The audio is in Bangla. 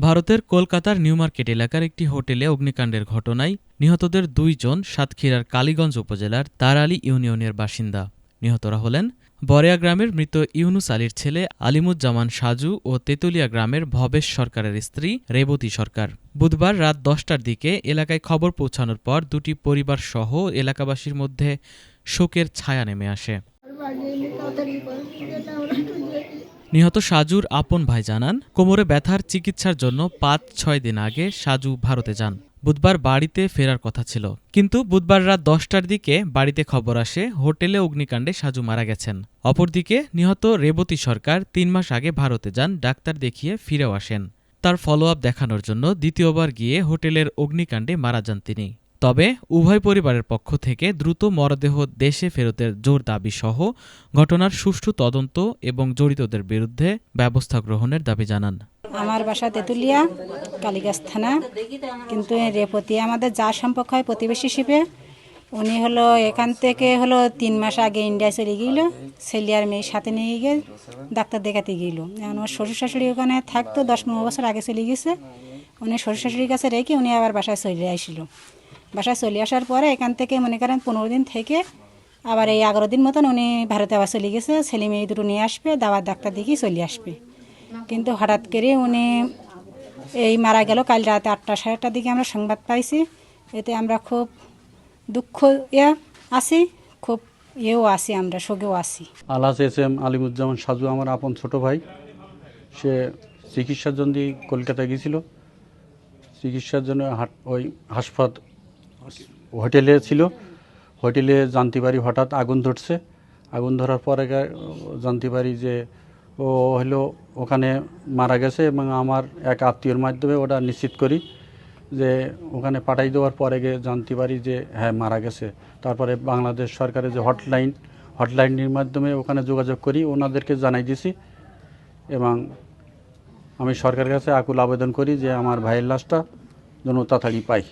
ভারতের কলকাতার নিউ মার্কেট এলাকার একটি হোটেলে অগ্নিকাণ্ডের ঘটনায় নিহতদের ২ জন সাতক্ষীরার কালীগঞ্জ উপজেলার তারালী ইউনিয়নের বাসিন্দা। নিহতরা হলেন বরেয়া গ্রামের মৃত ইউনুস আলীর ছেলে আলিমুজ্জামান সাজু ও তেতুলিয়া গ্রামের ভবেশ সরকারের স্ত্রী রেবতী সরকার। বুধবার রাত ১০টার দিকে এলাকায় খবর পৌঁছানোর পর দুটি পরিবারসহ এলাকাবাসীর মধ্যে শোকের ছায়া নেমে আসে। নিহত সাজুর আপন ভাই জানান, কোমরে ব্যথার চিকিৎসার জন্য ৫-৬ দিন আগে সাজু ভারতে যান। বুধবার বাড়িতে ফেরার কথা ছিল, কিন্তু বুধবার রাত ১০টার দিকে বাড়িতে খবর আসে হোটেলে অগ্নিকাণ্ডে সাজু মারা গেছেন। অপরদিকে নিহত রেবতী সরকার ৩ মাস আগে ভারতে যান, ডাক্তার দেখিয়ে ফিরেও আসেন। তার ফলো আপ দেখানোর জন্য দ্বিতীয়বার গিয়ে হোটেলের অগ্নিকাণ্ডে মারা যান তিনি। তবে উভয় পরিবারের পক্ষ থেকে দ্রুত মরদেহ দেশে ফেরতের জোর দাবি সহ ঘটনার সুষ্ঠু তদন্ত এবং জড়িতদের বিরুদ্ধে ব্যবস্থা গ্রহণের দাবি জানান। আমার বাসা তেতুলিয়া কালীগাছ থানা, কিন্তু রেবতী আমাদের যা সম্পর্ক হয় প্রতিবেশী হিসেবে। উনি হলো এখান থেকে ৩ মাস আগে ইন্ডিয়া চলে গেল, ছেলে আর মেয়ের সাথে নিয়ে গিয়ে ডাক্তার দেখাতে গেল। আমার শ্বশুর শাশুড়ি ওখানে থাকতো, ১০-১৫ বছর আগে চলে গেছে। উনি শ্বশুর শাশুড়ির কাছে রেখে উনি আবার বাসায় চলে আসছিল। বাসায় চলে আসার পরে এখান থেকে মনে করেন ১৫ দিন থেকে আবার এই ১১ দিন মতন উনি ভারতে আবার চলে গেছে। ছেলে মেয়ে দুটো নিয়ে আসবে, দাবার ডাক্তার দেখিয়ে চলে আসবে। কিন্তু হঠাৎ করে উনি এই মারা গেল কাল রাতে ৮টা সাড়ে ৮টার দিকে আমরা সংবাদ পাইছি। এতে আমরা খুব দুঃখ আছি, খুব আছি, আমরা শোকেও আছি। আলহাজ এস.এম. আলিমুজ্জামান সাজু আমার আপন ছোট ভাই। সে চিকিৎসার জন্য কলকাতা গিয়েছিল। চিকিৎসার জন্য ওই হাসপাতাল হোটেলে ছিল। হোটেলে জানতে পারি হঠাৎ আগুন ধরছে। আগুন ধরার পরে জানতে পারি যে ও হলো ওখানে মারা গেছে, এবং আমার এক আত্মীয়র মাধ্যমে ওটা নিশ্চিত করি যে ওখানে পাঠাই দেওয়ার পরে জানতে পারি যে হ্যাঁ মারা গেছে। তারপরে বাংলাদেশ সরকারের যে হটলাইনের মাধ্যমে ওখানে যোগাযোগ করি, ওনাদেরকে জানাই দিছি, এবং আমি সরকারের কাছে আকুল আবেদন করি যে আমার ভাইয়ের লাশটা যেন তাড়াতাড়ি পাই।